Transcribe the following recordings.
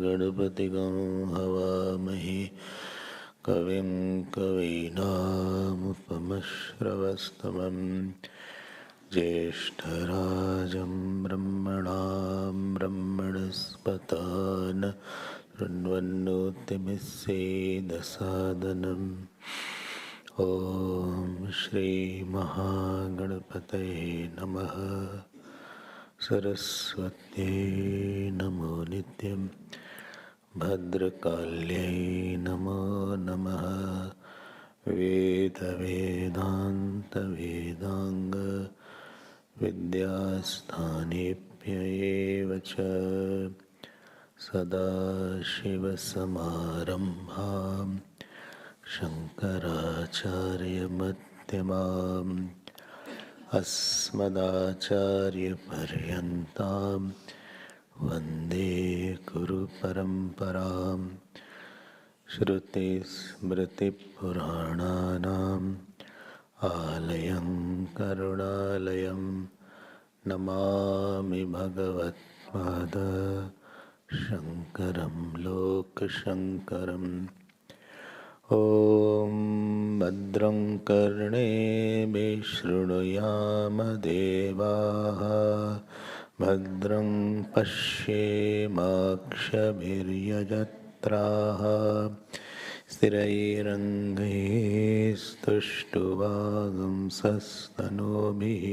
गणपतिगं हवामहे कविं कवीनामुपमश्रवस्तमं ज्येष्ठराजं ब्रह्मणां ब्रह्मणस्पत शृण्वन्नोतिभिस्सेदसादनम् ॐ श्रीमहागणपतये नमः। सरस्वत्यै नमो नित्यं भद्रकाल्यै नमो नमः। वेदवेदान्तवेदाङ्ग विद्यास्थानेभ्य एव च सदाशिवसमारम्भां शङ्कराचार्यमध्यमाम् अस्मदाचार्यपर्यन्तां वन्दे गुरुपरम्पराम्। श्रुतिस्मृतिपुराणानाम् आलयं करुणालयं नमामि भगवत्पाद शङ्करं लोकशङ्करम्। ॐ भद्रं कर्णेभिः शृणुयाम देवाः भद्रं पश्येमाक्षभिर्यजत्राः स्थिरैरङ्गैस्तुष्टुवागुंसस्तनूभिः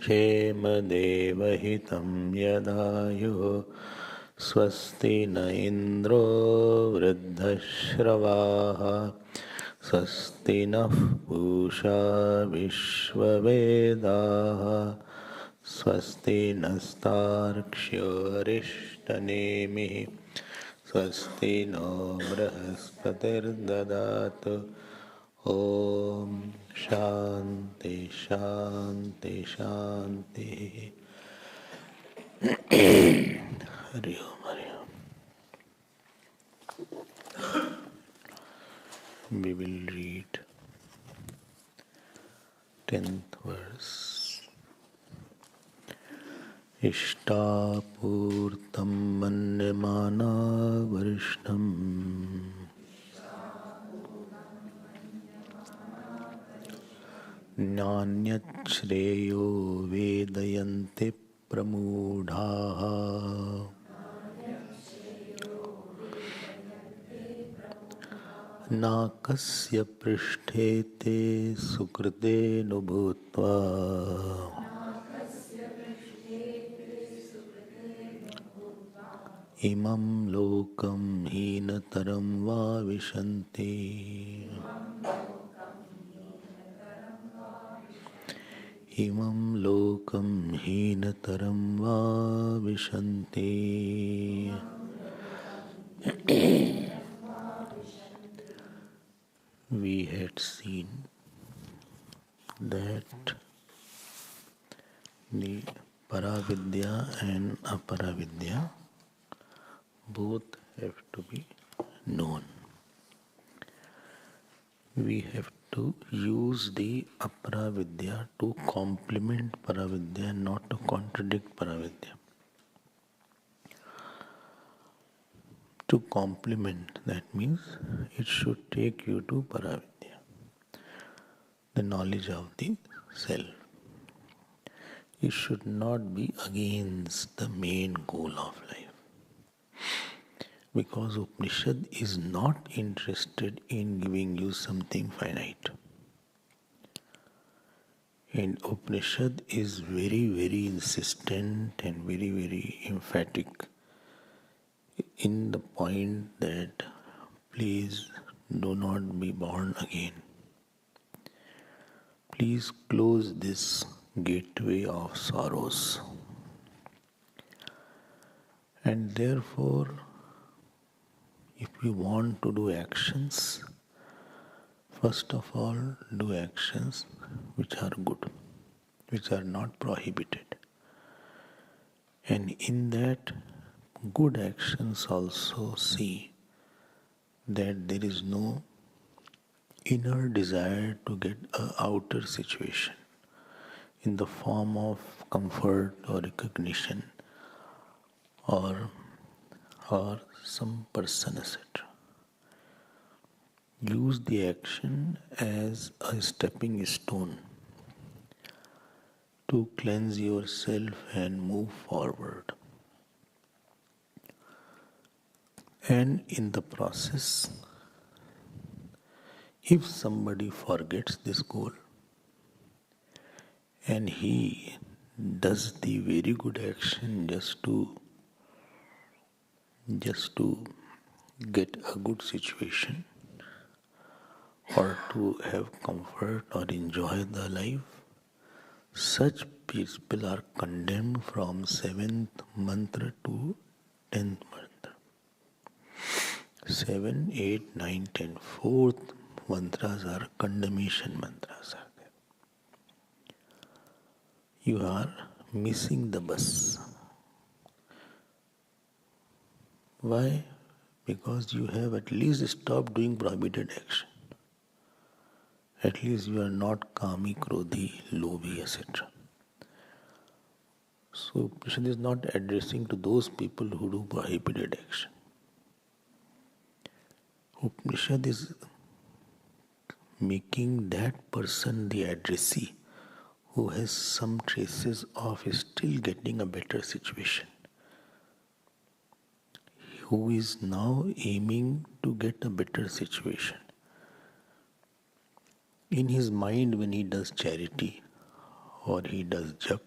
क्षेमदेवहितं यदायुः स्वस्ति न इन्द्रो वृद्धश्रवाः स्वस्ति नः पूषा विश्ववेदाः स्वस्ति नस्तार्क्ष्यो अरिष्टनेमिः स्वस्ति नो बृहस्पतिर्ददातु। ॐ शान्ति शान्ति शान्तिः। हरि ओम हरि ओम। We will read 10th verse. इष्टापूर्तं मन्यमाना वरिष्ठं नान्यत् श्रेयो वेदयन्ति प्रमूढाः नाकस्य पृष्ठे ते सुकृतेनु भूत्वा इमं लोकं हीनतरं वा विशन्ति। इमं लोकं हीनतरं वा विशन्ति। We had seen that the Paravidya and Aparavidya both have to be known. We have to use the Aparavidya to complement Paravidya, not to contradict Paravidya. To complement, that means it should take you to Paravidya, the knowledge of the self. It should not be against the main goal of life. Because Upanishad is not interested in giving you something finite. And Upanishad is very, very insistent and very, very emphatic in the point that please do not be born again. Please close this gateway of sorrows. And therefore, if you want to do actions, first of all, do actions which are good, which are not prohibited. And in that, good actions also see that there is no inner desire to get an outer situation in the form of comfort or recognition or some person, etc. Use the action as a stepping stone to cleanse yourself and move forward. And in the process, if somebody forgets this goal and he does the very good action just to get a good situation or to have comfort or enjoy the life, such people are condemned from 7th mantra to 10th mantra. 7, 8, 9, 10. Fourth mantras are condemnation mantras. You are missing the bus. Why? Because you have at least stopped doing prohibited action. At least you are not kami, krodhi, lobhi, etc. So Upanishad is not addressing to those people who do prohibited action. Upanishad is making that person the addressee who has some traces of still getting a better situation, who is now aiming to get a better situation. In his mind, when he does charity, or he does jap,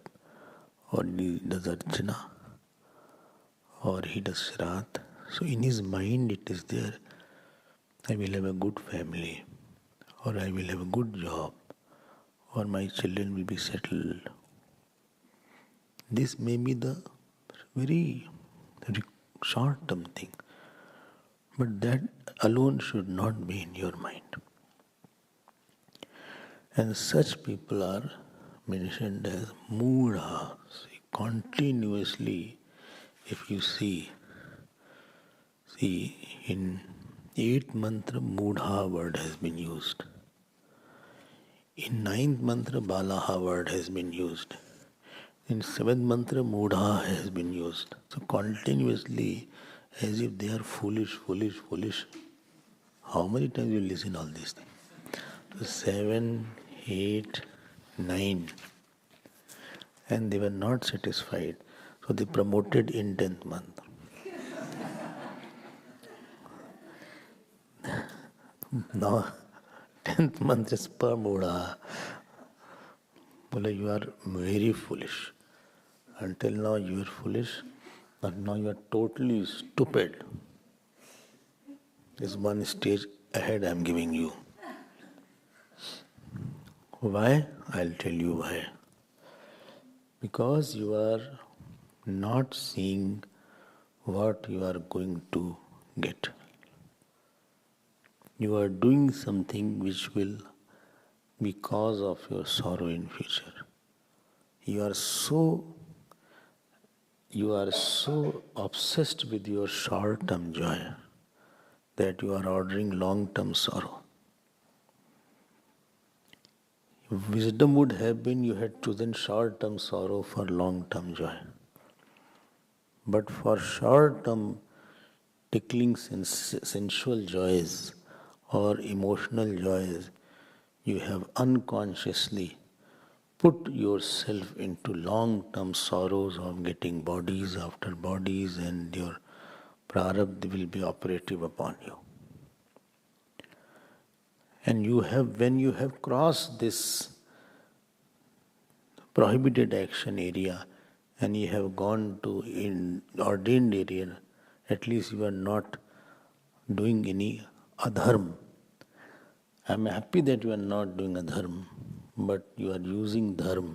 or he does archana, or he does shraddh, so in his mind it is there, I will have a good family, or I will have a good job, or my children will be settled. This may be the very short-term thing, but that alone should not be in your mind. And such people are mentioned as mudha. Continuously, if you see in 8th mantra, mudha word has been used. In 9th mantra, balaha word has been used. In 7th mantra, mudha has been used. So continuously, as if they are foolish, foolish, foolish. How many times you listen all these things? So 7, 8, 9. And they were not satisfied. So they promoted in 10th month. Now 10th month is Pamudha. Well, you are very foolish. Until now you are foolish, but now you are totally stupid. This one stage ahead I am giving you. Why? I'll tell you why. Because you are not seeing what you are going to get. You are doing something which will be cause of your sorrow in future. You are so obsessed with your short-term joy that you are ordering long-term sorrow. Wisdom would have been you had chosen short-term sorrow for long-term joy. But for short-term tickling sensual joys or emotional joys, you have unconsciously put yourself into long-term sorrows of getting bodies after bodies, and your prarabdha will be operative upon you. And when you have crossed this prohibited action area and you have gone to in ordained area, at least you are not doing any adharma. I am happy that you are not doing adharma, but you are using dharma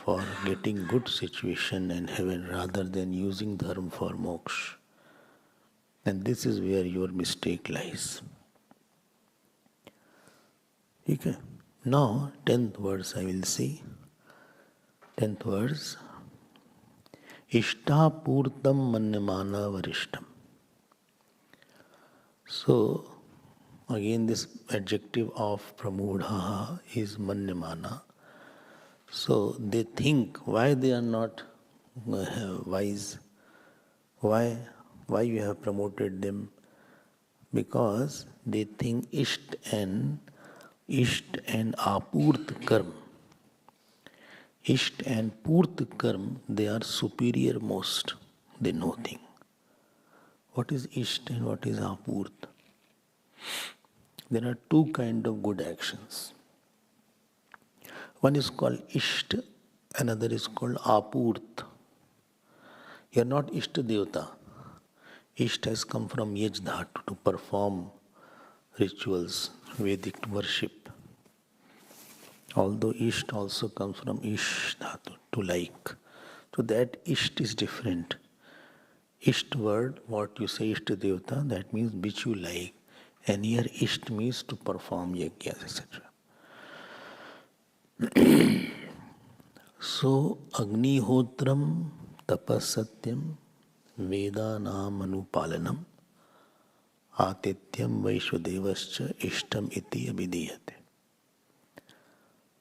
for getting good situation and heaven rather than using dharma for moksha. And this is where your mistake lies. Okay. Now, 10th verse I will say. 10th verse. Ishtapurtam manyamana varishtam. So, again this adjective of pramudha is manyamana. So, they think why they are not wise. Why you have promoted them? Because they think isht and apurt karm. Isht and purt karm, they are superior most. They know thing. What is isht and what is apurt? There are two kind of good actions. One is called isht, another is called apurt. You are not isht devata. Isht has come from yaj dhatu, to perform rituals, Vedic worship. Although isht also comes from ish dhatu, to like. So that isht is different. Isht word, what you say isht devata, that means which you like. And here isht means to perform yajnas, etc. So agnihotram tapasatyam vedanam anupalanam atityam vaishudevascha ishtam iti abhidiyate.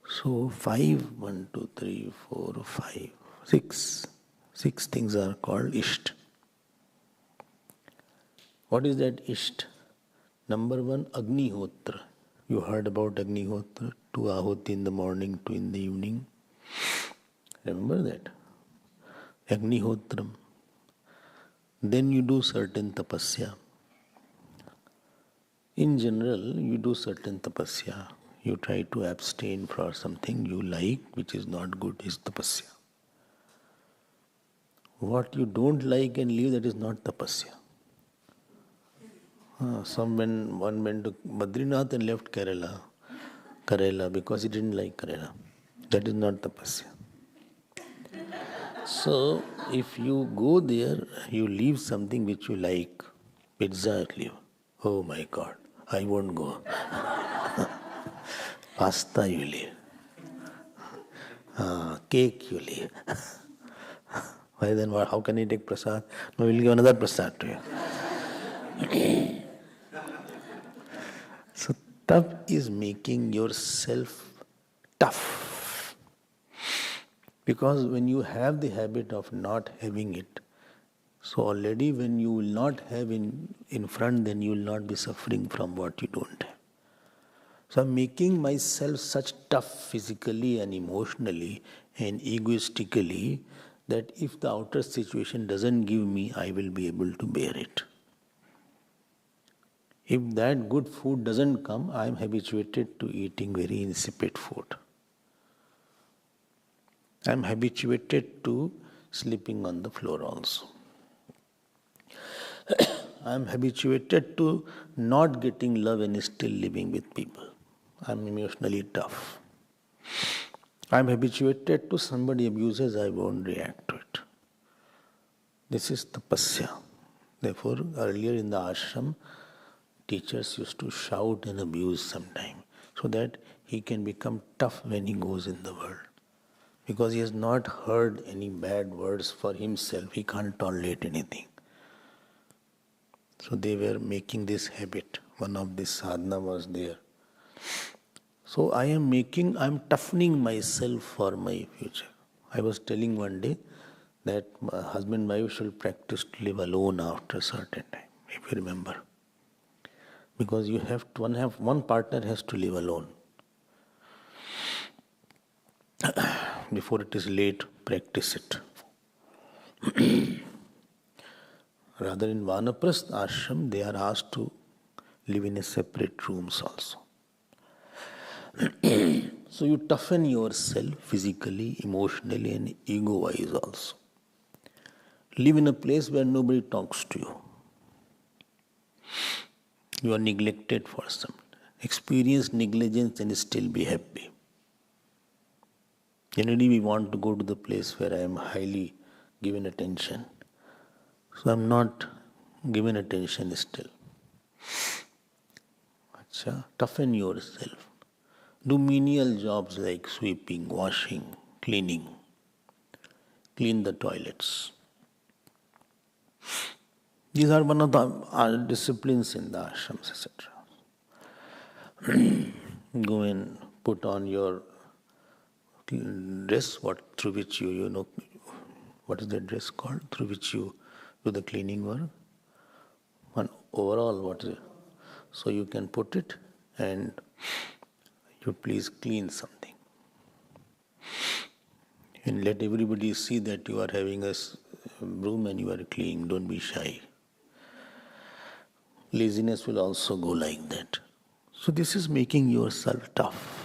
So 5, 1, 2, 3, 4, 5, 6. 6 things are called isht. What is that isht? Number 1, Agnihotra. You heard about Agnihotra? 2 ahuti in the morning, 2 in the evening. Remember that? Agnihotram. Then you do certain tapasya. In general, you do certain tapasya. You try to abstain from something you like, which is not good, is tapasya. What you don't like and leave, that is not tapasya. One went to Badrinath and left Kerala because he didn't like Kerala. That is not tapasya. So, if you go there, you leave something which you like, pizza you leave. Oh my God, I won't go. Pasta you leave. Cake you leave. Why then, how can you take prasad? No, we'll give another prasad to you. So, tap is making yourself tough. Because when you have the habit of not having it, so already when you will not have in front, then you will not be suffering from what you don't have. So I'm making myself such tough physically and emotionally and egoistically that if the outer situation doesn't give me, I will be able to bear it. If that good food doesn't come, I am habituated to eating very insipid food. I am habituated to sleeping on the floor also. I am habituated to not getting love and still living with people. I am emotionally tough. I am habituated to somebody abuses, I won't react to it. This is tapasya. Therefore, earlier in the ashram, teachers used to shout and abuse sometime so that he can become tough when he goes in the world. Because he has not heard any bad words for himself, he can't tolerate anything. So they were making this habit. One of this sadhana was there. So I am toughening myself for my future. I was telling one day that my husband and wife should practice to live alone after a certain time, if you remember. Because you have one partner has to live alone. Before it is late, practice it. Rather, in Vanaprastha ashram, they are asked to live in a separate rooms also. So you toughen yourself physically, emotionally and ego-wise also. Live in a place where nobody talks to you. You are neglected for some. Experience negligence and still be happy. Generally, we want to go to the place where I am highly given attention. So I am not given attention still. Achha, toughen yourself. Do menial jobs like sweeping, washing, cleaning. Clean the toilets. These are one of the disciplines in the ashrams, etc. Go and put on your dress, through which you know, what is the dress called? Through which you do the cleaning work. And overall, what is it? So you can put it and you please clean something. And let everybody see that you are having a broom and you are cleaning. Don't be shy. Laziness will also go like that. So this is making yourself tough.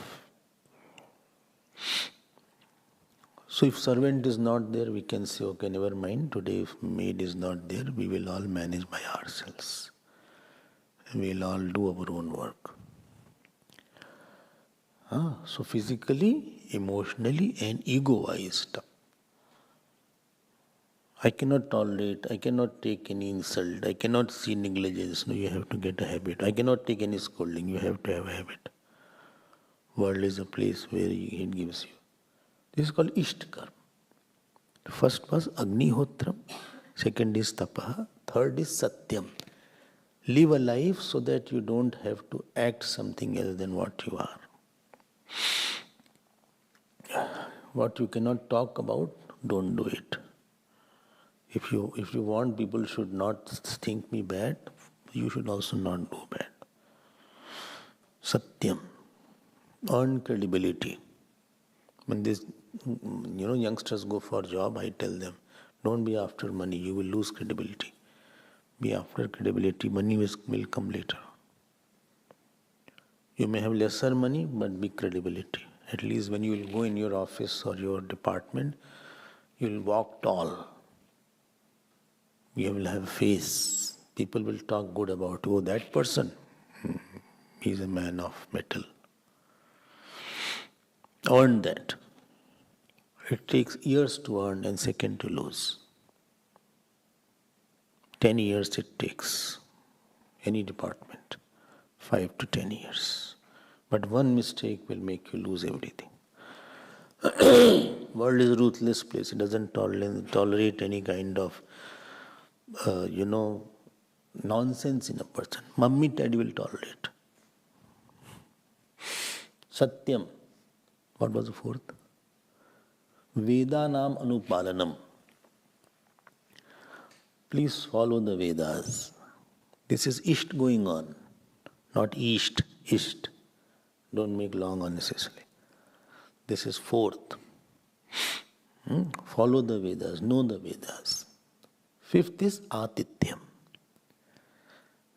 So if servant is not there, we can say, okay, never mind. Today if maid is not there, we will all manage by ourselves. We will all do our own work. So physically, emotionally and ego-wise tough. I cannot tolerate, I cannot take any insult, I cannot see negligence. No, you have to get a habit. I cannot take any scolding, you have to have a habit. World is a place where it gives you. This is called Ishtkar. The first was Agnihotram, second is Tapaha, third is Satyam. Live a life so that you don't have to act something else than what you are. What you cannot talk about, don't do it. If you want people should not think me bad, you should also not do bad. Satyam. Earn credibility. When these youngsters go for a job, I tell them, don't be after money, you will lose credibility. Be after credibility, money will come later. You may have lesser money, but big credibility. At least when you will go in your office or your department, you will walk tall. You will have a face. People will talk good about you. Oh, that person, he's a man of metal. Earn that. It takes years to earn and second to lose. 10 years it takes. Any department. 5 to 10 years. But one mistake will make you lose everything. World is a ruthless place. It doesn't tolerate any kind of nonsense in a person. Mummy daddy will tolerate. Satyam. What was the fourth? Vedanam anupalanam. Please follow the Vedas. This is Isht going on, not East, Isht. Don't make long unnecessarily. This is fourth. Follow the Vedas, know the Vedas. Fifth is Atityam.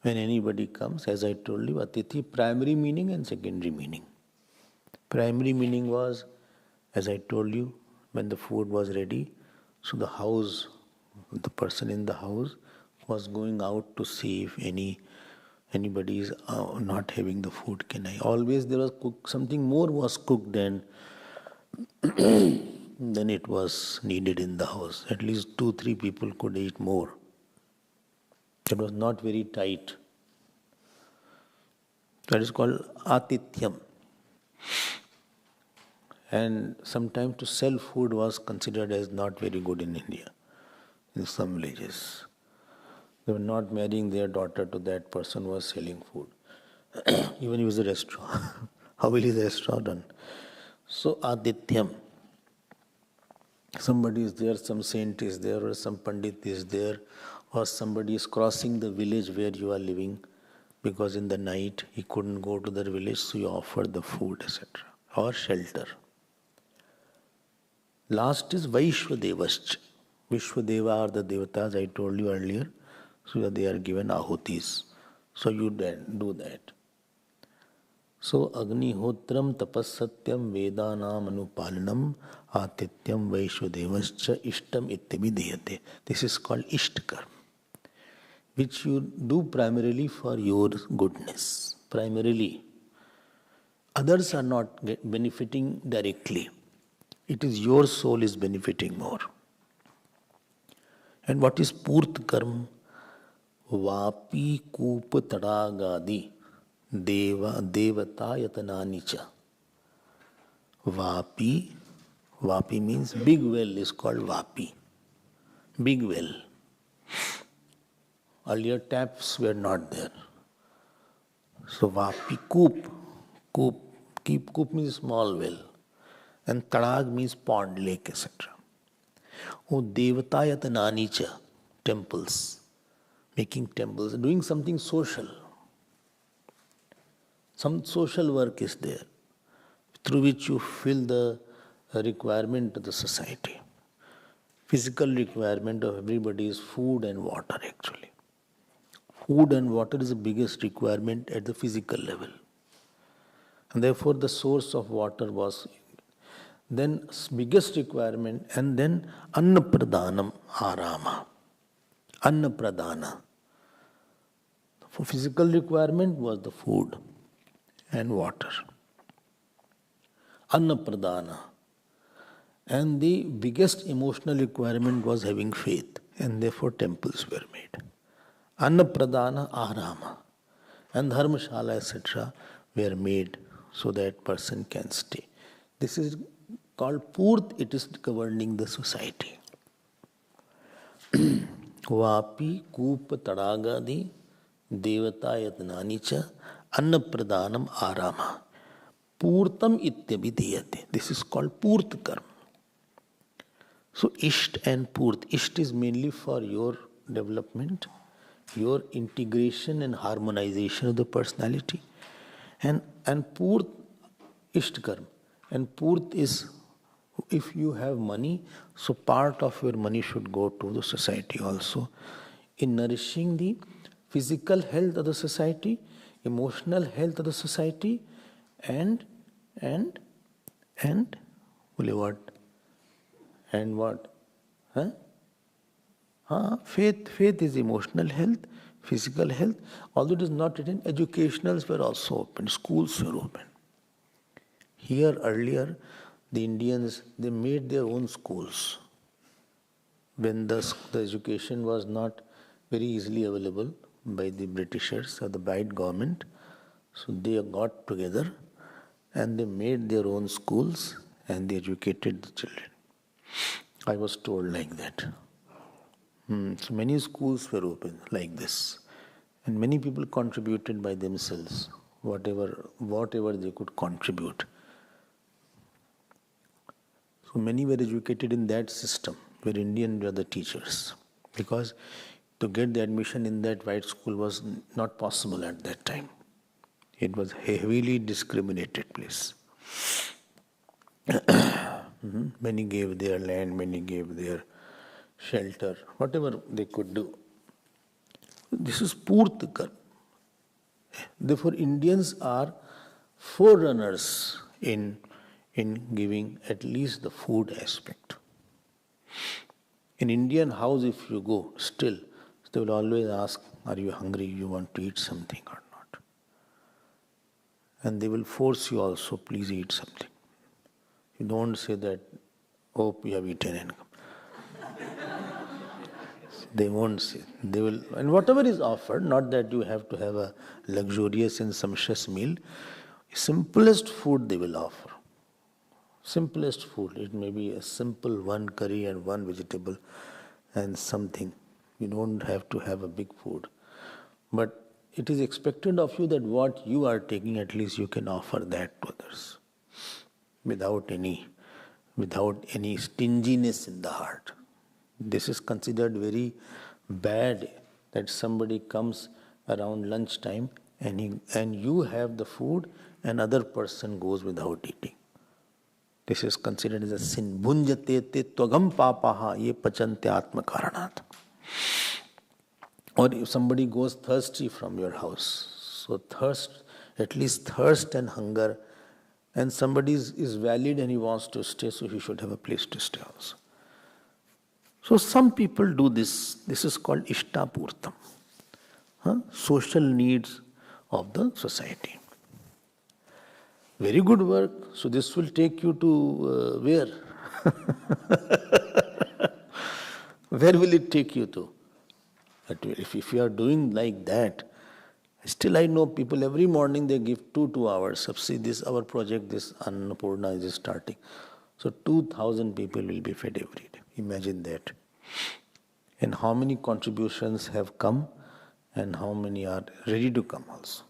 When anybody comes, as I told you, Atithi, primary meaning and secondary meaning. Primary meaning was, as I told you, when the food was ready, so the person in the house was going out to see if anybody is not having the food. Always there was something more was cooked than it was needed in the house. At least 2-3 people could eat more. It was not very tight. That is called Atityam. And sometimes to sell food was considered as not very good in India, in some villages. They were not marrying their daughter to that person who was selling food. Even if it was a restaurant. How will his restaurant run? So Adityam. Somebody is there, some saint is there, or some pandit is there, or somebody is crossing the village where you are living, because in the night he couldn't go to the village, so you offer the food, etc. or shelter. Last is Vaishvadevascha. Vishwadeva are the devatas I told you earlier, so they are given ahutis. So you do that. So Agnihotram tapassatyam vedanam anupalanam atityam vaishvadevascha ishtam ityabhideyate. This is called Ishtkar, which you do primarily for your goodness. Primarily. Others are not benefiting directly. It is your soul is benefiting more. And what is Purt Karma? Vapi Kup Tadagadi Devata Yatanani cha. Vapi means big well is called Vapi. Big well. Earlier taps were not there. So Vapi Koop means small well. And Tadag means pond, lake, etc. Oh, Devatayata cha, temples. Making temples, doing something social. Some social work is there, through which you fill the requirement of the society. Physical requirement of everybody is food and water actually. Food and water is the biggest requirement at the physical level. And therefore the source of water was then biggest requirement, and then Annapradhanam Arama. Annapradhana. For physical requirement was the food and water. Annapradhana. And the biggest emotional requirement was having faith, and therefore temples were made. Annapradhana Arama. And Dharmashala, etc. were made so that person can stay. This is called Purt, it is governing the society. Vapi Koop Tadagadi Devata Yatnani cha Annapradhanam Arama. Purtam Ityabhidhiyate. This is called Purt Karma. So Isht and Purt. Isht is mainly for your development, your integration and harmonization of the personality. And Purt, Isht Karma. And Purt is, if you have money, so part of your money should go to the society also, in nourishing the physical health of the society, emotional health of the society, and what? And what? Faith is emotional health, physical health. Although it is not written, educationals were also open, schools were open. Here earlier, the Indians, they made their own schools. When the education was not very easily available by the Britishers or the white government, so they got together and they made their own schools and they educated the children. I was told like that. So many schools were open like this. And many people contributed by themselves, whatever they could contribute. So many were educated in that system, where Indians were the teachers. Because to get the admission in that white school was not possible at that time. It was a heavily discriminated place. Many gave their land, many gave their shelter, whatever they could do. This is Purt Karma. Therefore, Indians are forerunners in giving at least the food aspect. In Indian house, if you go, still, they will always ask, are you hungry, you want to eat something or not? And they will force you also, please eat something. You don't say that, oh, you have eaten and come. They won't say. They will, and whatever is offered, not that you have to have a luxurious and sumptuous meal, simplest food they will offer. Simplest food. It may be a simple one curry and one vegetable and something. You don't have to have a big food. But it is expected of you that what you are taking, at least you can offer that to others. Without any stinginess in the heart. This is considered very bad that somebody comes around lunchtime and you have the food and other person goes without eating. This is considered as a sin. Bhunjate te tvagam papaha ye pachante atma karanat. Or if somebody goes thirsty from your house, so at least thirst and hunger, and somebody is valid and he wants to stay, so he should have a place to stay also. So some people do this. This is called Ishtapurtam. Social needs of the society. Very good work. So this will take you to where? Where will it take you to? But if you are doing like that, still I know people every morning they give 2 hours. See, this our project, this Annapurna is starting. So 2,000 people will be fed every day. Imagine that. And how many contributions have come and how many are ready to come also.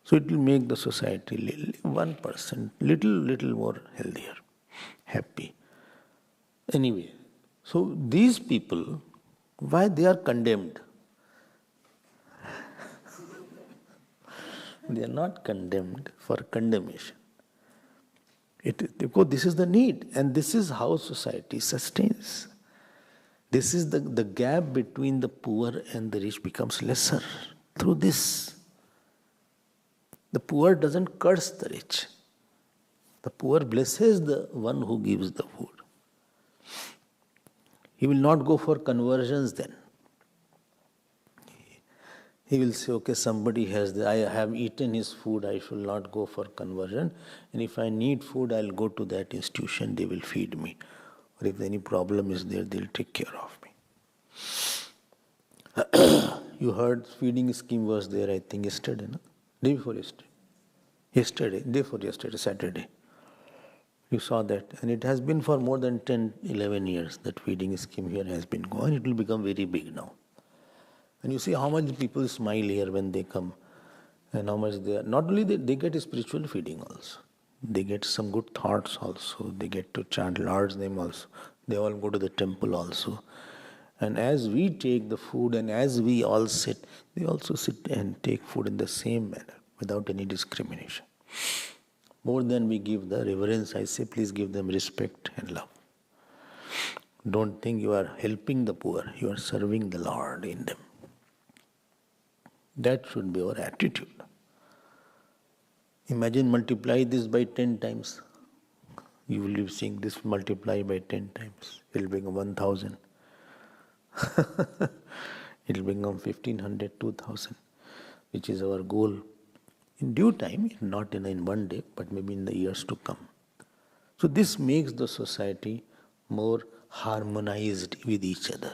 So it will make the society 1% little more healthier, happy. Anyway, so these people, why they are condemned? They are not condemned for condemnation. Because this is the need, and this is how society sustains. This is the gap between the poor and the rich becomes lesser through this. The poor doesn't curse the rich. The poor blesses the one who gives the food. He will not go for conversions then. He will say, okay, somebody I have eaten his food, I shall not go for conversion. And if I need food, I'll go to that institution, they will feed me. Or if any problem is there, they'll take care of me. You heard feeding scheme was there, I think, yesterday, no? Day before yesterday. Day before yesterday, Saturday. You saw that. And it has been for more than 10, 11 years that feeding scheme here has been going. It will become very big now. And you see how much people smile here when they come, and how much they are. Not only they get a spiritual feeding also. They get some good thoughts also. They get to chant Lord's name also. They all go to the temple also. And as we take the food and as we all sit, they also sit and take food in the same manner without any discrimination. More than we give the reverence, I say, please give them respect and love. Don't think you are helping the poor, you are serving the Lord in them. That should be our attitude. Imagine multiply this by 10 times. You will be seeing this multiply by 10 times. It will become 1,000. It will become 1,500, 2,000, which is our goal. In due time, not in one day, but maybe in the years to come. So this makes the society more harmonized with each other.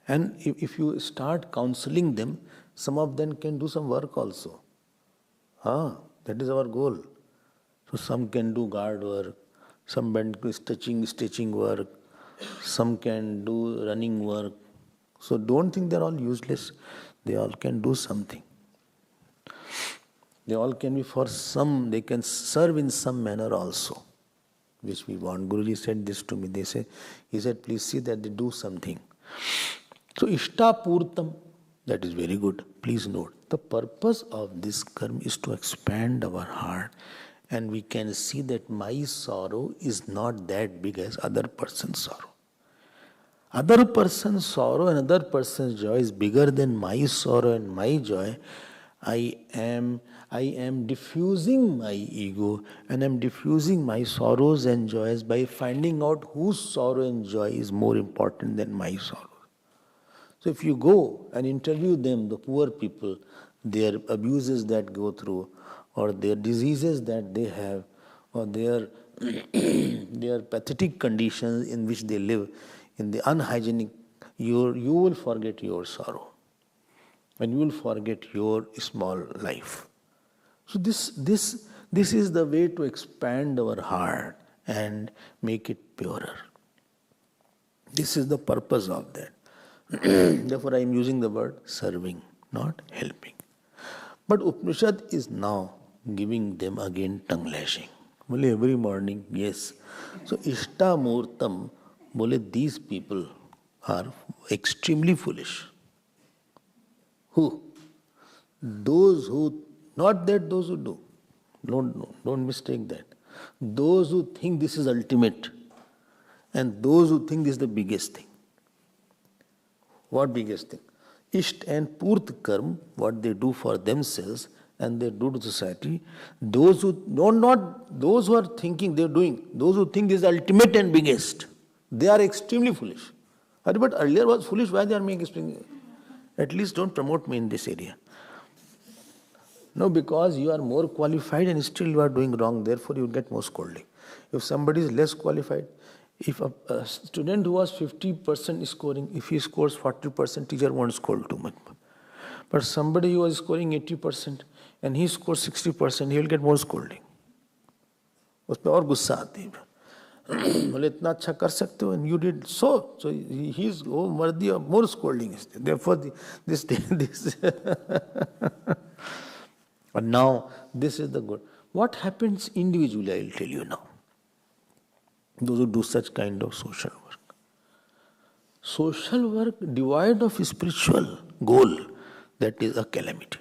And if you start counseling them, some of them can do some work also. That is our goal. So some can do guard work, some can do stitching work, some can do running work. So don't think they're all useless. They all can do something. They all can be they can serve in some manner also, which we want. Guruji said this to me. He said, please see that they do something. So, Ishtapurtam, that is very good. Please note, the purpose of this karma is to expand our heart, and we can see that my sorrow is not that big as other person's sorrow. Other person's sorrow and other person's joy is bigger than my sorrow and my joy. I am diffusing my ego and I am diffusing my sorrows and joys by finding out whose sorrow and joy is more important than my sorrow. So if you go and interview them, the poor people, their abuses that go through, or their diseases that they have, or their pathetic conditions in which they live, in the unhygienic, you will forget your sorrow. And you will forget your small life. So this is the way to expand our heart and make it purer. This is the purpose of that. Therefore, I am using the word serving, not helping. But Upanishad is now giving them again tongue lashing. Bole every morning, yes. So Ishtamurtam, bole these people are extremely foolish. Who? Those who, not that those who do. Don't mistake that. Those who think this is ultimate, and those who think this is the biggest thing. What biggest thing? Isht and Purt Karm, what they do for themselves and they do to society, those who not those who are thinking they're doing, those who think this is ultimate and biggest, they are extremely foolish. But earlier was foolish, why they are making extremely? At least don't promote me in this area. No, because you are more qualified and still you are doing wrong, therefore you get more scolding. If somebody is less qualified, if a student who was 50% scoring, if he scores 40%, teacher won't scold too much. But somebody who is scoring 80% and he scores 60%, he will get more scolding. उसमें और गुस्सा आती है. बोले इतना अच्छा कर सकते हो and you did so he is worthy of more scolding. Therefore this but now this is the good. What happens individually, I will tell you now. Those who do such kind of social work. Social work devoid of spiritual goal, that is a calamity.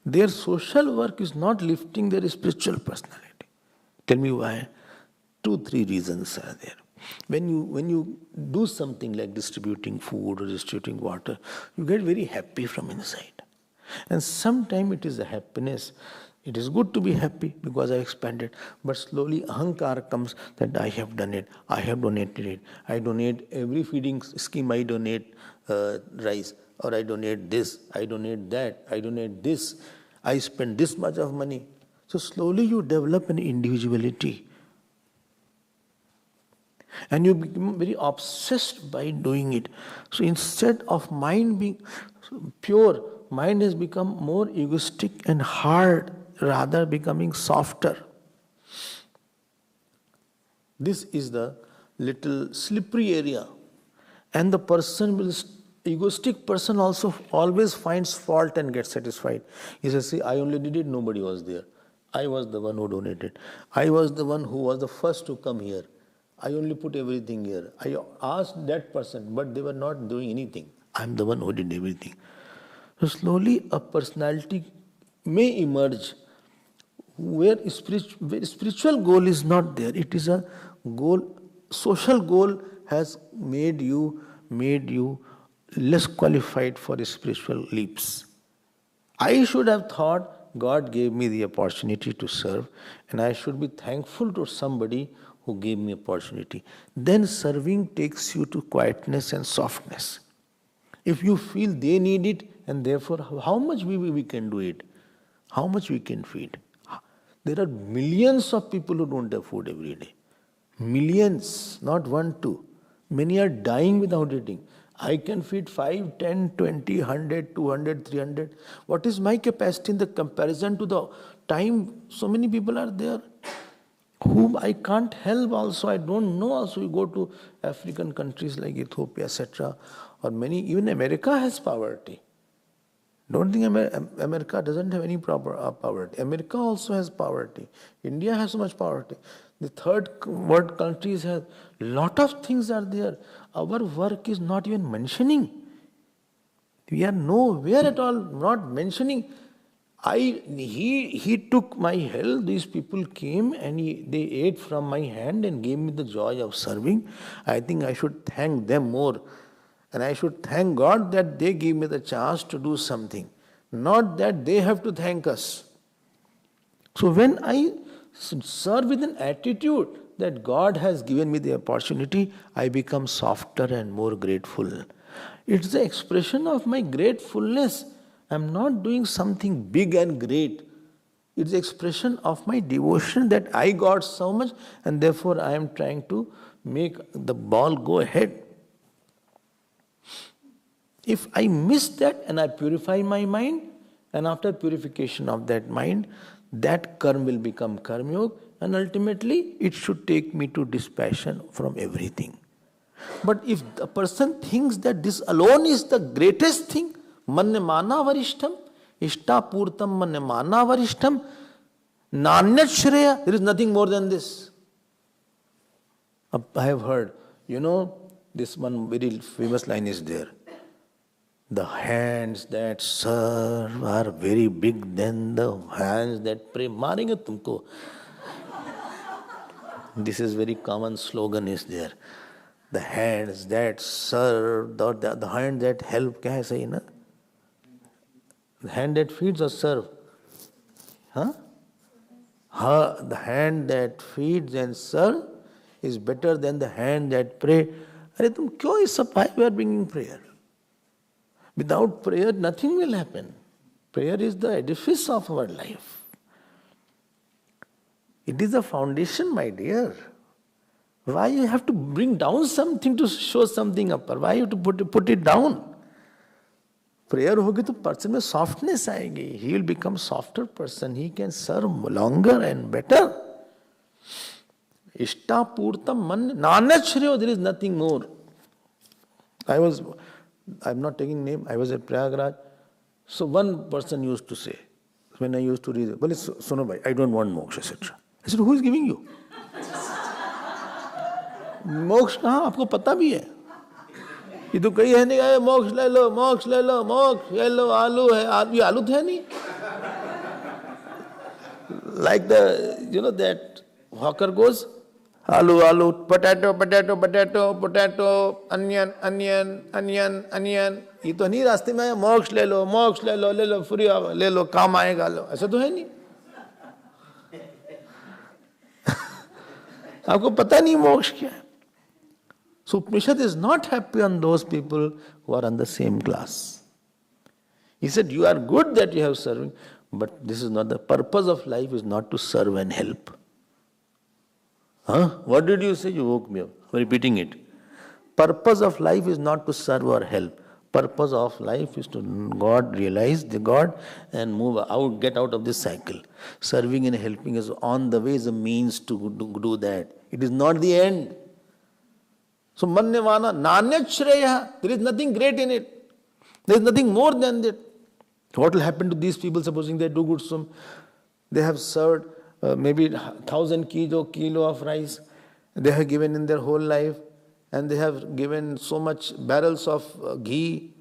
Their social work is not lifting their spiritual personality. Tell me why. 2-3 reasons are there. When you do something like distributing food or distributing water, you get very happy from inside. And sometimes it is a happiness. It is good to be happy because I expanded. But slowly ahankar comes that I have done it, I have donated it. I donate every feeding scheme, I donate rice, or I donate this, I donate that, I donate this, I spend this much of money. So slowly you develop an individuality. And you become very obsessed by doing it. So instead of mind being pure, mind has become more egoistic and hard, rather becoming softer. This is the little slippery area. And the egoistic person also always finds fault and gets satisfied. He says, see, I only did it, nobody was there. I was the one who donated. I was the one who was the first to come here. I only put everything here. I asked that person, but they were not doing anything. I'm the one who did everything. So slowly a personality may emerge where spiritual goal is not there. It is a goal, social goal has made you less qualified for spiritual leaps. I should have thought God gave me the opportunity to serve, and I should be thankful to somebody who gave me opportunity. Then serving takes you to quietness and softness. If you feel they need it, and therefore how much we can do it, how much we can feed. There are millions of people who don't have food every day. Millions, not 1, 2. Many are dying without eating. I can feed 5, 10, 20, 100, 200, 300. What is my capacity in the comparison to the time? So many people are there whom I can't help also. I don't know also. You go to African countries like Ethiopia, etc. Or many, even America has poverty. Don't think America doesn't have any poverty. America also has poverty. India has so much poverty. The third world countries have lot of things are there. Our work is not even mentioning. We are nowhere at all not mentioning. He took my health. These people came and they ate from my hand and gave me the joy of serving. I think I should thank them more. And I should thank God that they gave me the chance to do something. Not that they have to thank us. So when I serve with an attitude that God has given me the opportunity, I become softer and more grateful. It's the expression of my gratefulness. I'm not doing something big and great. It's the expression of my devotion that I got so much and therefore I am trying to make the ball go ahead. If I miss that and I purify my mind, and after purification of that mind, that karma will become karma yoga, and ultimately it should take me to dispassion from everything. But if the person thinks that this alone is the greatest thing, manne mana varishtam, ishta purtam manne mana varishtam, nanyat shreya, there is nothing more than this. I have heard, this one very famous line is there. The hands that serve are very big than the hands that pray. Marenge tumko. This is very common slogan is there. The hands that serve, the hand that help, kya hai sahi na? The hand that feeds or serve? Huh? The hand that feeds and serve is better than the hand that pray. Arey tum kyo is sab? Why we are bringing prayer? Without prayer, nothing will happen. Prayer is the edifice of our life. It is the foundation, my dear. Why you have to bring down something to show something up? Why you have to put it down? Prayer होगी तो person में softness आएगी. He will become softer person. He can serve longer and better. Ishta purtam man nanachriyo. There is nothing more. I'm not taking name. I was at Prayagraj. So one person used to say, when I used to read, well, suno bhai, I don't want moksha, etc. I said, who is giving you? मोक्ष कहाँ आपको पता भी है? ये तो कहीं है नहीं आए मोक्ष ले लो मोक्ष ले लो मोक्ष ले लो आलू है आलू आलू तो है नहीं. Like that hawker goes, आलू आलू potato potato potato potato onion onion onion onion. ये तो नहीं रास्ते में आया मोक्ष ले लो फ्री ले लो काम आएगा लो. ऐसा तो है नहीं. आपको पता नहीं मोक्ष क्या है. So Upanishad is not happy on those people who are on the same class. He said, you are good that you have serving, but this is not the purpose of life, is not to serve and help. Huh? What did you say? You woke me up. I'm repeating it. Purpose of life is not to serve or help. Purpose of life is to realize the God and move out, get out of this cycle. Serving and helping is on the way, is a means to do that. It is not the end. So manyavana nanyat shreya. There is nothing great in it. There is nothing more than that. What will happen to these people, supposing they do good some? They have served maybe 1,000 kilo of rice. They have given in their whole life. And they have given so much barrels of ghee.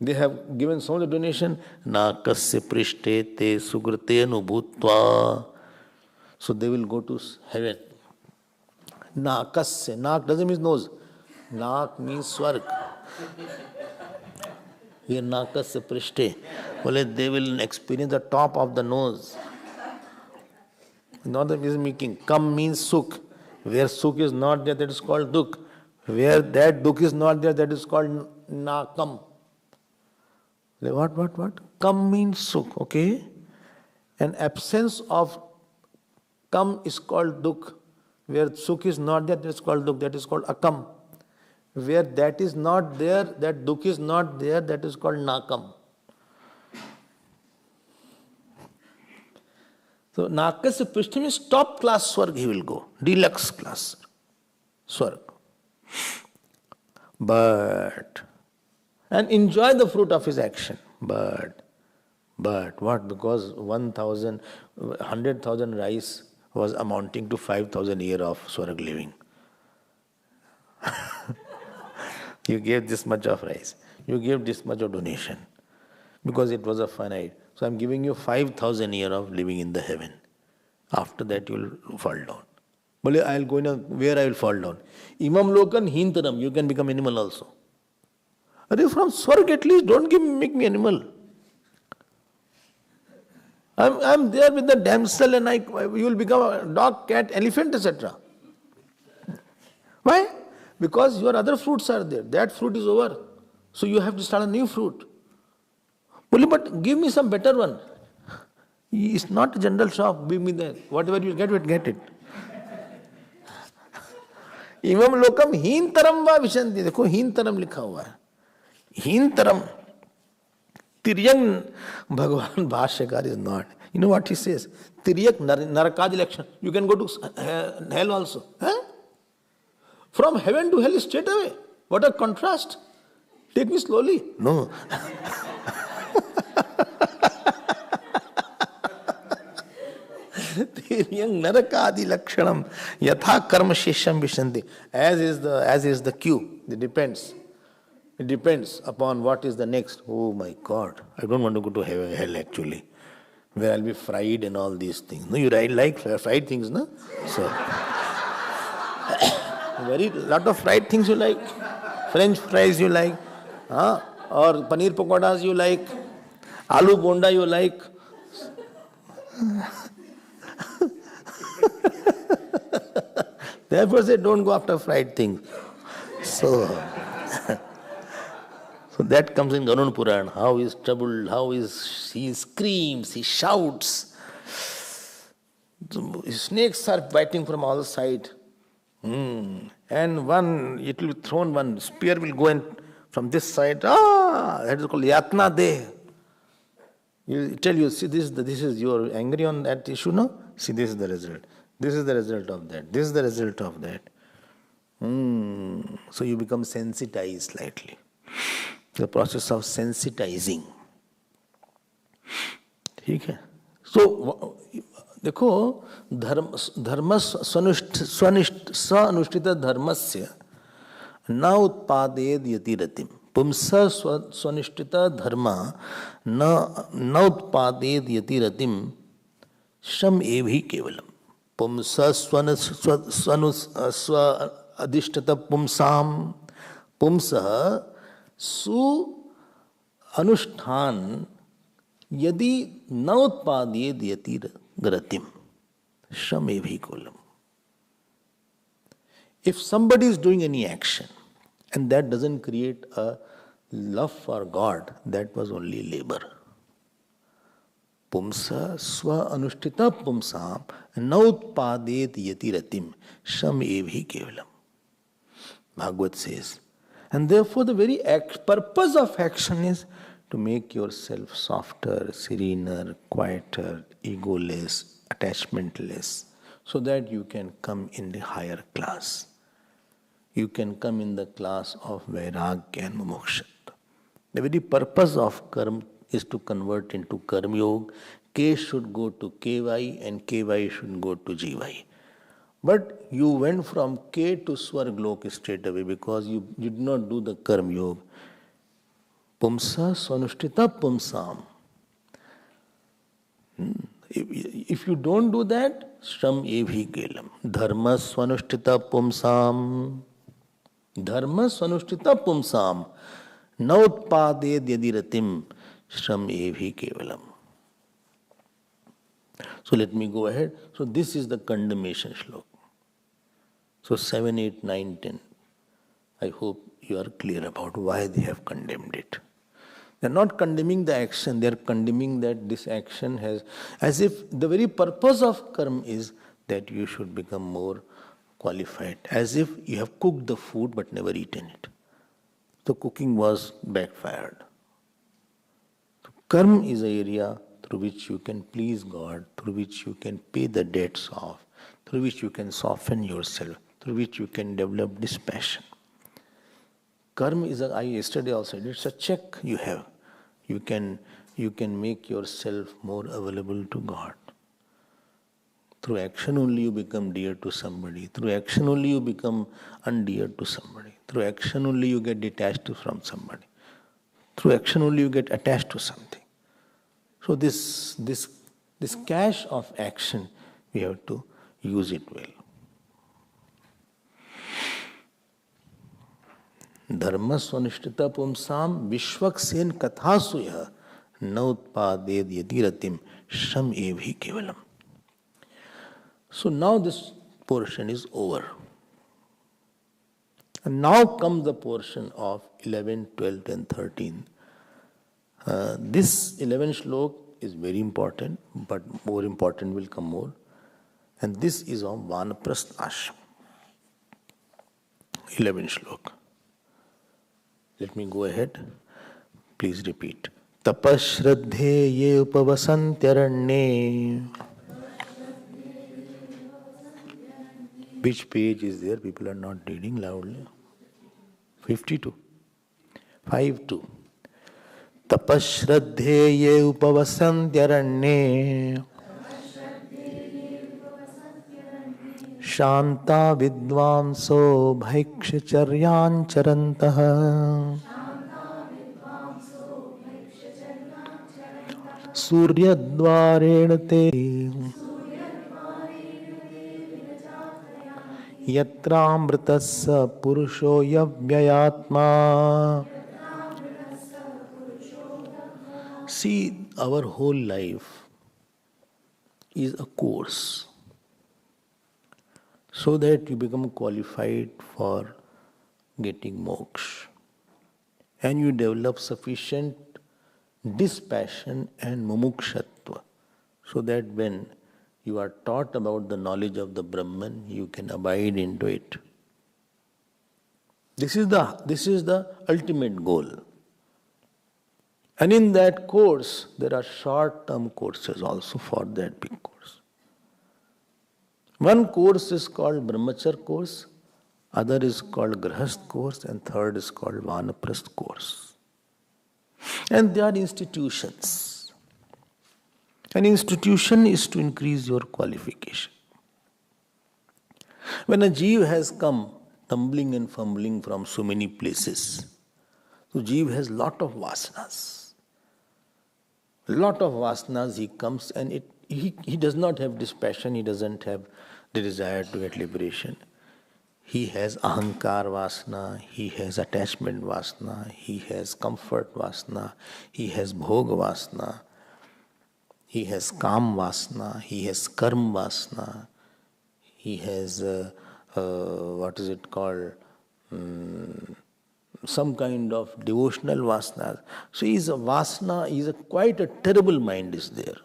They have given so much donation. Nakasya prishte te sugrate anubhutva. So they will go to heaven. Nakasya. Nak doesn't mean nose. Nak means swarg. Here nakasya prishte. Well, they will experience the top of the nose. Not that is making. Kam means sukh. Where sukh is not there, that is called dukh. Where that dukh is not there, that is called nakam. What? Kam means sukh, okay? An absence of kam is called dukh. Where sukh is not there, that is called dukh, that is called akam. Where that is not there, that dukh is not there, that is called nakam. So nakasya prishta means top class swarg he will go. Deluxe class swarg. And enjoy the fruit of his action. But what? Because 100,000 rice was amounting to 5,000 years of swarg living. You gave this much of rice. You gave this much of donation. Because it was a finite. So I'm giving you 5,000 years of living in the heaven. After that you will fall down. But I'll go in where I will fall down. Imam lokan hintaram. You can become animal also. From swarg at least, don't make me animal. I'm there with the damsel and you will become a dog, cat, elephant, etc. Why? Because your other fruits are there. That fruit is over. So you have to start a new fruit. But give me some better one. It's not a general shop. Give me that. Whatever you get it. Imam lokam hintaram va vishanti. देखो hintaram लिखा हुआ है. Hintaram. Tiryang Bhagavan Bhashyakar is not. You know what he says? Tiryak narakadi lakshan. You can go to hell also. Huh? From heaven to hell is straight away. What a contrast. Take me slowly. No. Narakadi lakshanam yatha karma shesham vishanti. As is the queue. It depends. It depends upon what is the next. Oh my God. I don't want to go to hell actually. Where I'll be fried and all these things. No, you like fried things, no? So very lot of fried things you like. French fries you like. Or paneer pakodas you like. Aloo bonda you like. Therefore say don't go after fried things. So So that comes in Garuda Purana. How he is troubled, he screams, he shouts. The snakes are biting from all sides. And it will be thrown, one spear will go in from this side. That is called Yatna Deh. You tell you, see this is you're angry on that issue, no? See, this is the result. This is the result of that. This is the result of that. So you become sensitized slightly. The process of sensitizing. ठीक है. So देखो धर्म स्वनुष्ठित धर्मस्य न उत्पादेद यतिरतिम. पुंस स्वनिष्ठित धर्म न उत्पादेद यतिरतिम श्रम एव ही केवलम. पुंस स्व अधिष्ठित पुंसाम पुंस सु अनुष्ठान यदि न उत्पादेद यतिरतिम श्रम एव ही केवलम. If somebody is doing any action and that doesn't create a love for God, that was only labor. Pumsa swa anushtita pumsam nautpadet yatiratim sham evhi kevalam. Bhagavad says. And therefore the very purpose of action is to make yourself softer, serener, quieter, egoless, attachmentless, so that you can come in the higher class. You can come in the class of Vairagya and Mumuksha. The very purpose of karma is to convert into karma yoga. K should go to KY and KY should go to GY. But you went from K to Swarglok straight away because you did not do the karma yoga. Pumsa swanushtita pumsam. If you don't do that, shram evhi kelam. Dharma swanushtita pumsam. Dharma swanushtita pumsam. Nautpaded yadiratim. Shram evhi kevalam. So let me go ahead. So this is the condemnation shlok. So 7, 8, 9, 10. I hope you are clear about why they have condemned it. They are not condemning the action, they are condemning that this action has, as if the very purpose of karma is that you should become more qualified, as if you have cooked the food but never eaten it. The cooking was backfired. So karma is an area through which you can please God, through which you can pay the debts off, through which you can soften yourself, through which you can develop dispassion. Karma is I yesterday also said, it's a check you have. You can make yourself more available to God. Through action only you become dear to somebody. Through action only you become undear to somebody. Through action only you get detached from somebody. Through action only you get attached to something. So this cache of action, we have to use it well. Dharma swanishtita pumsam vishwaksen kathasuya nautpaded yadiratim sham evhi kevalam. So now this portion is over. And now comes the portion of 11, 12 and 13. This 11 shlok is very important, but more important will come more. And this is on Vanaprastha Ashram. 11 shlok. Let me go ahead. Please repeat. Tapashraddhe ye upavasantyaranye. Which page is there? People are not reading loudly. 52. 5-2. Tapashraddhe ye upavasantyaranye. Shanta vidvanso bhaikshacharyaan charantah. Suryadvarena te yatramritasya purusho yavyayatma. See, our whole life is a course, so that you become qualified for getting moksha. and you develop sufficient dispassion and mumukshatva, so that when you are taught about the knowledge of the Brahman, you can abide into it. This is the ultimate goal. And in that course, there are short-term courses also for that big course. One course is called Brahmachar course, other is called Grahast course, and third is called Vanaprasth course. And they are institutions. An institution is to increase your qualification. When a jeev has come tumbling and fumbling from so many places, so jeev has lot of vasanas. Lot of vasanas, he comes and he does not have this passion, he doesn't have the desire to get liberation. He has ahankar vasana, he has attachment vasana, he has comfort vasana, he has bhog vasana, he has kam vasana, he has karm vasana, he has what is it called? Some kind of devotional vasana. So he is a vasana, quite a terrible mind is there.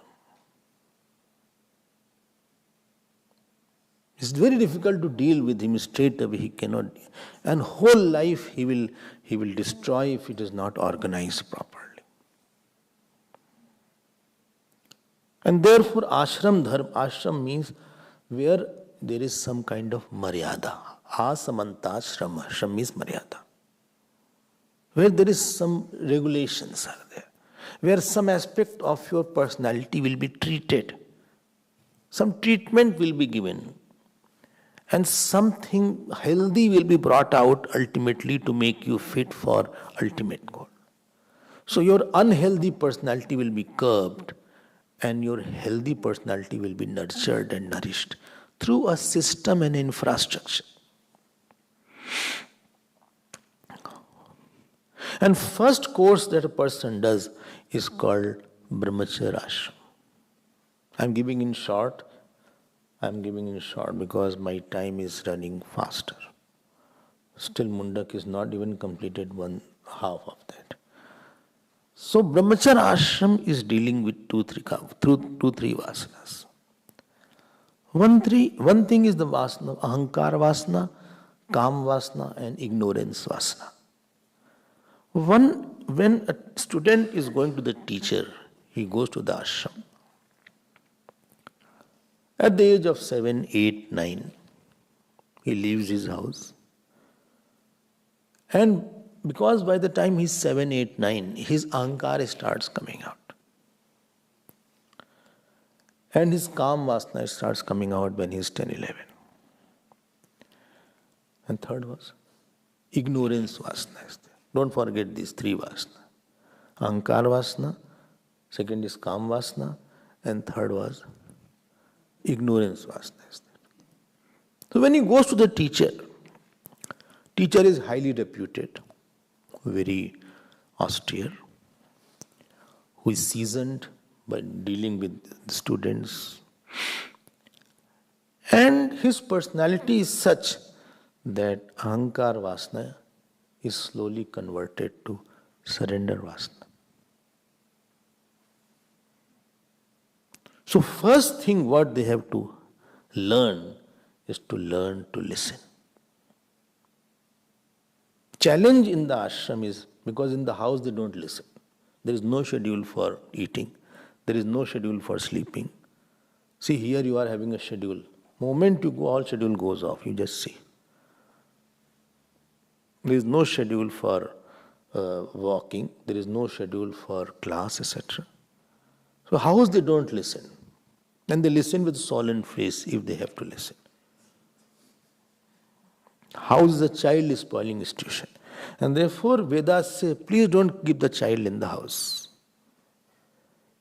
It's very difficult to deal with him straight away. He cannot, and whole life he will destroy if it is not organized properly. And therefore, ashram means where there is some kind of maryada. Asamanta shrama. Shram means maryada. Where there is some regulations are there. Where some aspect of your personality will be treated. Some treatment will be given. And something healthy will be brought out ultimately to make you fit for ultimate goal. So your unhealthy personality will be curbed and your healthy personality will be nurtured and nourished through a system and infrastructure. And first course that a person does is called Brahmacharya Ashram. I'm giving in short because my time is running faster. Still Mundaka is not even completed one half of that. So Brahmacharya Ashram is dealing with two, three vasanas. One thing is the vasana, ahankar vasana, kam vasana and ignorance vasana. When a student is going to the teacher, he goes to the ashram. At the age of 7, 8, 9, he leaves his house. And because by the time he's 7, 8, 9, his ahankar starts coming out. And his kam vasana starts coming out when he's 10, 11. And third was ignorance vasana is there. Don't forget these three vasana. Ahankar vasana, second is kam vasana, and third was ignorance vasana is there. So when he goes to the teacher is highly reputed, very austere, who is seasoned by dealing with the students. And his personality is such that ahankar vasana is slowly converted to surrender vasana. So first thing what they have to learn is to learn to listen. Challenge in the ashram is because in the house they don't listen. There is no schedule for eating. There is no schedule for sleeping. See, here you are having a schedule. Moment you go, all schedule goes off. You just see. There is no schedule for walking. There is no schedule for class, etc. So house they don't listen. And they listen with solemn face if they have to listen. House the child is spoiling institution. And therefore Vedas say, please don't keep the child in the house.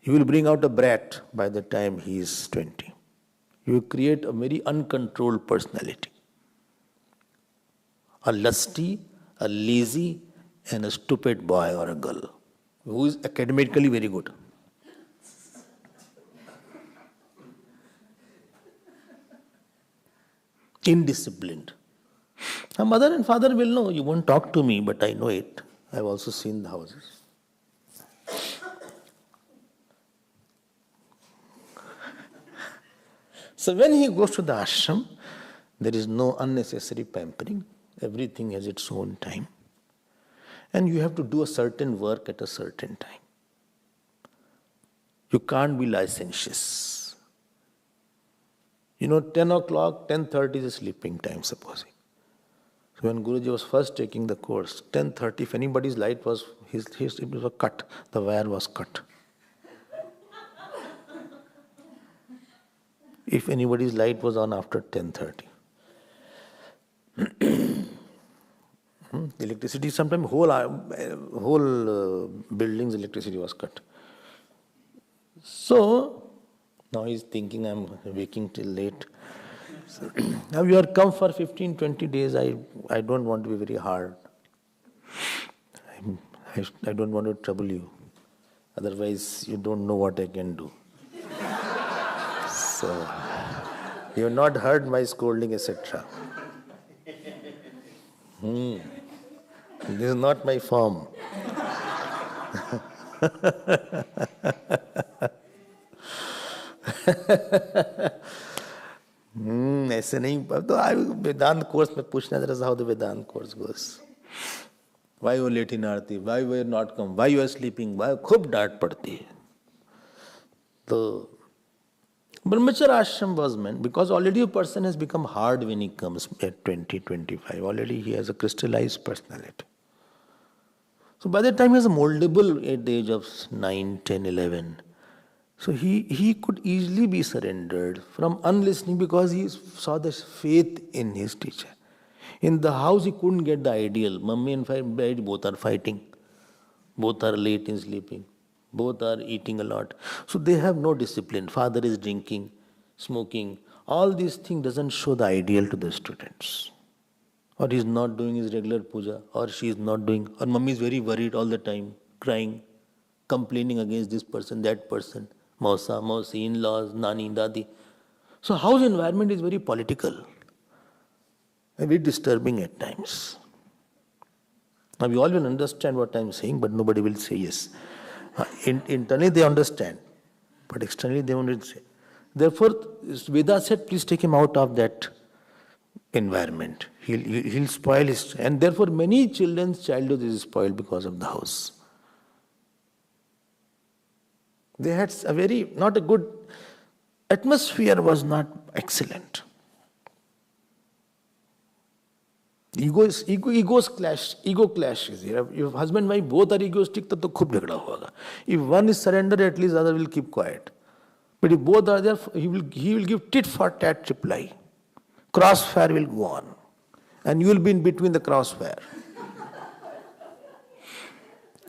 He will bring out a brat by the time he is 20. You will create a very uncontrolled personality. A lusty, a lazy, and a stupid boy or a girl who is academically very good. Indisciplined. Her mother and father will know, you won't talk to me, but I know it. I've also seen the houses. So when he goes to the ashram, there is no unnecessary pampering. Everything has its own time. And you have to do a certain work at a certain time. You can't be licentious. 10 o'clock, 10:30 is a sleeping time, supposing. So when Guruji was first taking the course, 10:30, if anybody's light was, it was cut, the wire was cut. If anybody's light was on after 10:30. Electricity, sometimes whole building's electricity was cut. So, now he's thinking I'm waking till late. So, now you are come for 15, 20 days, I don't want to be very hard. I don't want to trouble you. Otherwise, you don't know what I can do. So, you have not heard my scolding, etc. This is not my form. ऐसे नहीं. तो वेदांत course में पूछना जरा how the Vedant course goes. Why you late in Aarti? Why you are not come? Why you are sleeping? Why? खूब डांट पड़ती है. तो Brahmacharya ashram was meant because already a person has become hard when he comes at 20, 25. Already he has a crystallized personality. So by the time he is moldable at the age of 9, 10, 11, so he could easily be surrendered from unlistening because he saw the faith in his teacher. In the house he couldn't get the ideal. Mummy and dad both are fighting. Both are late in sleeping. Both are eating a lot. So they have no discipline. Father is drinking, smoking. All these things doesn't show the ideal to the students. Or he is not doing his regular puja. Or she is not doing. Or mummy is very worried all the time. Crying. Complaining against this person, that person. Mausa, mausi, in-laws, nani, dadi. So house environment is very political. And very disturbing at times. Now we all will understand what I am saying, but nobody will say yes. Internally they understand, but externally they won't say. Therefore, Veda said, please take him out of that environment. He'll spoil his... And therefore many children's childhood is spoiled because of the house. They had a very, not a good... Atmosphere was not excellent. Ego clash is here. If husband and wife both are egoistic, then खूब झगड़ा होगा. If one is surrendered, at least the other will keep quiet. But if both are there, he will give tit for tat reply. Crossfire will go on, and you will be in between the crossfire.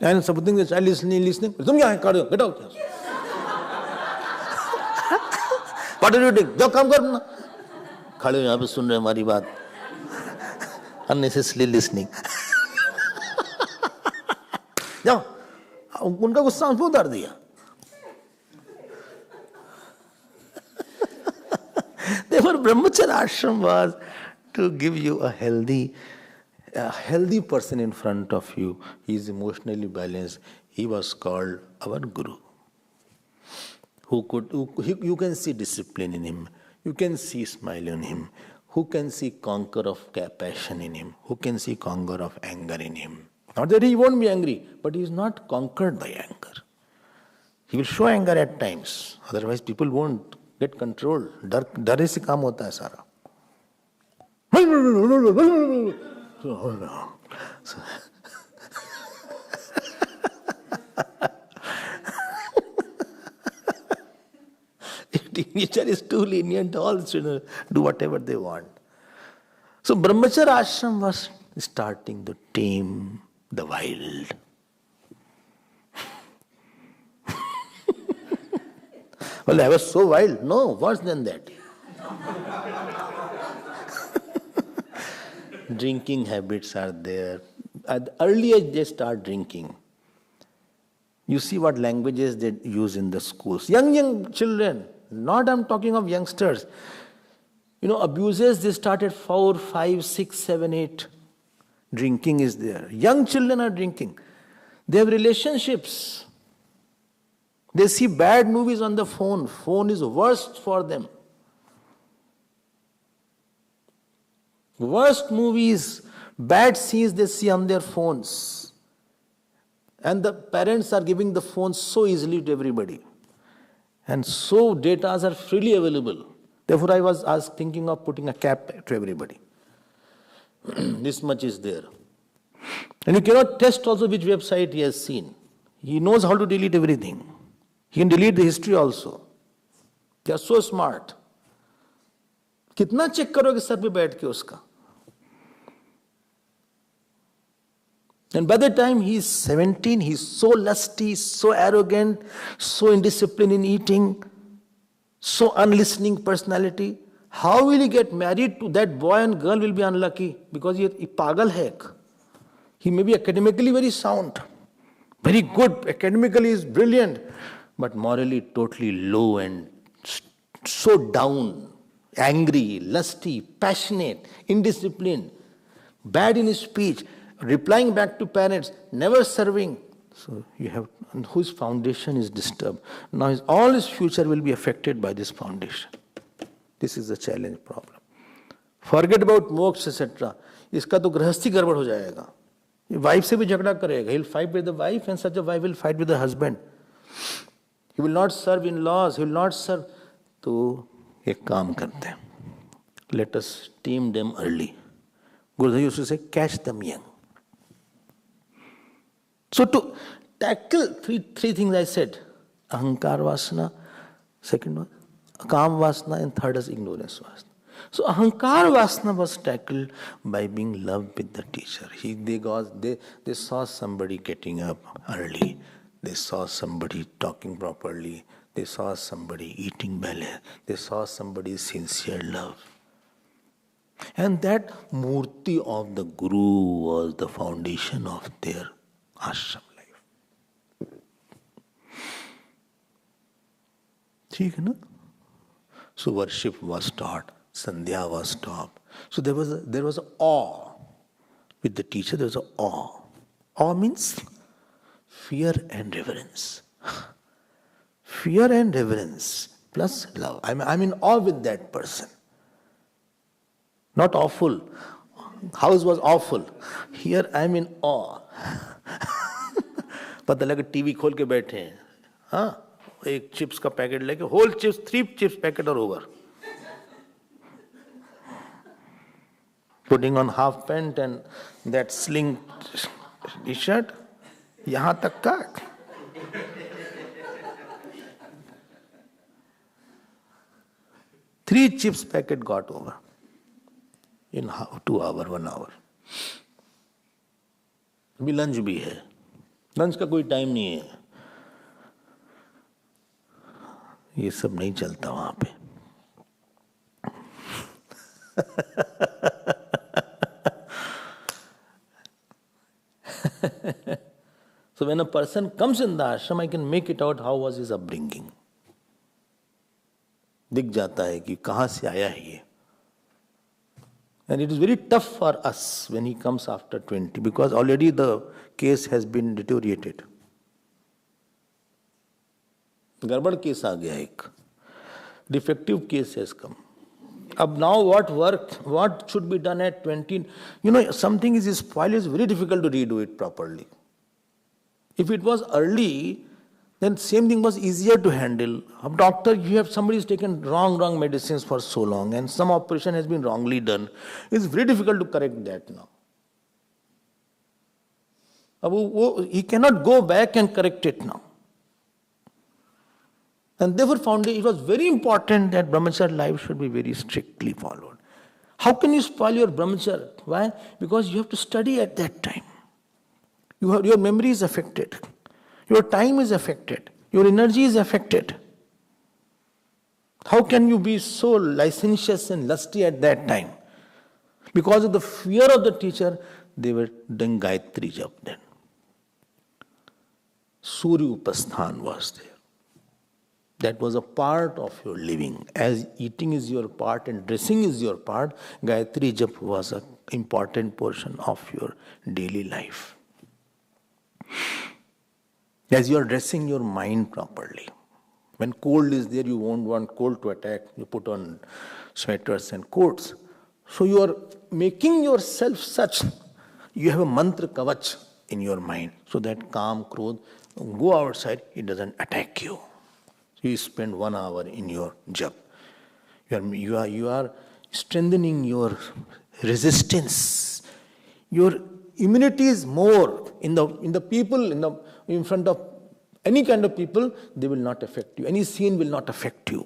And supposing the child is listening, तुम क्या कर get out. What are you doing? जाओ काम कर ना. खड़े यहाँ पे सुन रहे हमारी बात. Unnecessarily listening. जाओ, उनका गुस्सा उनको उतार दिया. Therefore, Brahmacharya ashram was to give you a healthy person in front of you. He is emotionally balanced. He was called our Guru. You can see discipline in him. You can see smile in him. Who can see conquer of passion in him? Who can see conquer of anger in him? Not that he won't be angry, but he is not conquered by anger. He will show anger at times. Otherwise, people won't get controlled. डर से काम होता है सारा. Teenager is too lenient, all children do whatever they want. So Brahmacharya ashram was starting to tame the wild. Well, I was so wild. No, worse than that. Drinking habits are there. At the early age they start drinking. You see what languages they use in the schools. Young children. Not I'm talking of youngsters. Abuses they start at 4, 5, 6, 7, 8. Drinking is there. Young children are drinking. They have relationships. They see bad movies on the phone. Phone is worst for them. Worst movies, bad scenes they see on their phones. And the parents are giving the phones so easily to everybody. And so data are freely available. Therefore, I was thinking of putting a cap to everybody. This much is there. And you cannot test also which website he has seen. He knows how to delete everything. He can delete the history also. They are so smart. कितना check करोगे sir पे बैठ के उसका? And by the time he is 17, he is so lusty, so arrogant, so indisciplined in eating, so unlistening personality. How will he get married to that boy and girl will be unlucky because he pagal hai. He may be academically very sound, very good, academically is brilliant, but morally totally low and so down, angry, lusty, passionate, indisciplined, bad in his speech, replying back to parents, never serving. So you have, whose foundation is disturbed. Now all his future will be affected by this foundation. This is the challenge problem. Forget about moksha, etc. इसका तो गृहस्थी गड़बड़ हो जाएगा. Wife से भी झगड़ा करेगा. He'll fight with the wife and such a wife will fight with the husband. He will not serve in laws. He will not serve. तो एक काम करते हैं. Let us tame them early. Gurudev used to say, catch them young. So to tackle three things I said, ahankar vasana, second one, kam vasana, and third is ignorance vasana. So ahankar vasana was tackled by being loved with the teacher. They saw somebody getting up early. They saw somebody talking properly. They saw somebody eating well. They saw somebody's sincere love. And that murti of the Guru was the foundation of their ashram life. ठीक है ना? So worship was taught, sandhya was taught. So there was awe with the teacher. There was awe. Awe means fear and reverence. Fear and reverence plus love. I'm in awe with that person. Not awful. House was awful. Here I'm in awe. पता लगा TV खोल के बैठे हैं. हाँ, एक chips का packet लेके होल चिप्स 3 चिप्स पैकेट और over. Putting on half pant and that sling t-shirt. यहाँ तक का. Three chips packet got over in 2 hours, 1 hour. अभी लंच भी है. लंच का कोई टाइम नहीं है. ये सब नहीं चलता वहां पे. So when a person comes in the ashram, I can make it out how was his upbringing. दिख जाता है कि कहाँ से आया है ये. And it is very tough for us when he comes after 20 because already the case has been deteriorated. गड़बड़ केस आ गया एक. Defective case has come. Ab now what should be done at 20? You know, something is spoiled, it's very difficult to redo it properly. If it was early, then same thing was easier to handle. A doctor, somebody has taken wrong medicines for so long and some operation has been wrongly done. It's very difficult to correct that now. He cannot go back and correct it now. And therefore it was very important that brahmacharya life should be very strictly followed. How can you spoil your brahmacharya? Why? Because you have to study at that time. Your memory is affected. Your time is affected. Your energy is affected. How can you be so licentious and lusty at that time? Because of the fear of the teacher, they were doing Gayatri Jap then. Surya Upasthan was there. That was a part of your living. As eating is your part and dressing is your part, Gayatri Jap was a important portion of your daily life. As you are dressing your mind properly. When cold is there, you won't want cold to attack. You put on sweaters and coats. So you are making yourself such. You have a mantra kavach in your mind. So that calm, krodh, go outside, it doesn't attack you. You spend 1 hour in your jap. You are strengthening your resistance. Your immunity is more in the people, in front of any kind of people, they will not affect you. Any scene will not affect you.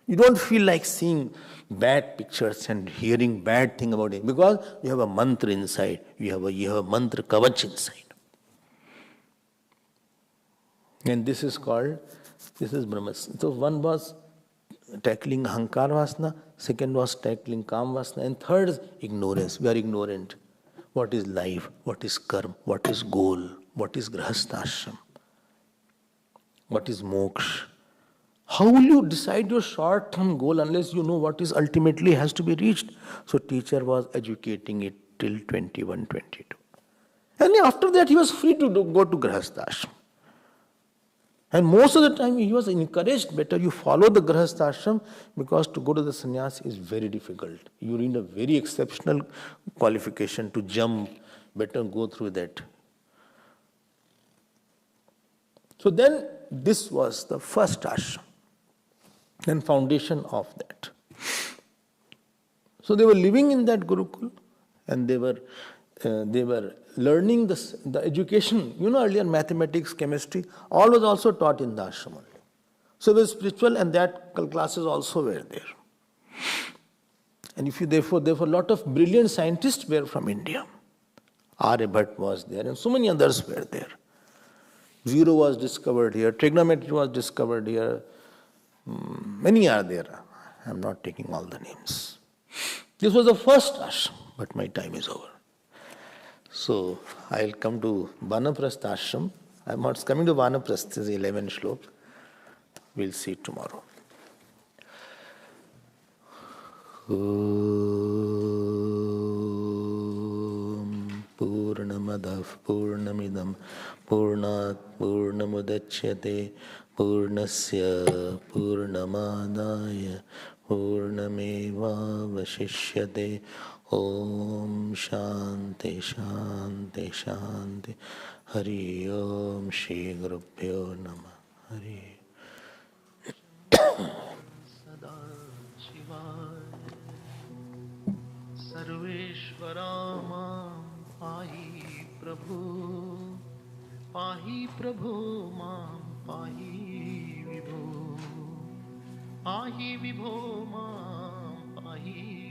You don't feel like seeing bad pictures and hearing bad thing about it because you have a mantra inside. You have a mantra kavach inside. And this is Brahmas. So one was tackling Ahankar Vasana, second was tackling Kam Vasana, and third is ignorance. We are ignorant. What is life? What is karma? What is goal? What is grahasthashram? What is moksha? How will you decide your short-term goal unless you know what is ultimately has to be reached? So teacher was educating it till 21, 22. And after that he was free to go to grahasthashram. And most of the time he was encouraged, better you follow the grahasthashram because to go to the sannyas is very difficult. You need a very exceptional qualification to jump, better go through that. So then this was the first ashram and foundation of that. So they were living in that Gurukul and they were learning the education. You know, earlier mathematics, chemistry, all was also taught in the ashram only. So it was spiritual and that classes also were there. And therefore a lot of brilliant scientists were from India. Aryabhat was there and so many others were there. Zero was discovered here, trigonometry was discovered here. Many are there. I am not taking all the names. This was the first ashram, but my time is over. So I'll come to Vanaprastha ashram. I'm not coming to Vanaprastha, this is 11 shlok. We'll see tomorrow. Purnamadav Purnamidam Purnat Purnamudachyate Purnasya Purnamadaya Purnameva Vashishyate Om Shanti Shanti Shanti Hari Om Shri Gurubhyo Namah Hari Sada Shivaya Sarveshwarama Pahi Prabhu Mam Pahi Vibho Mam Pahi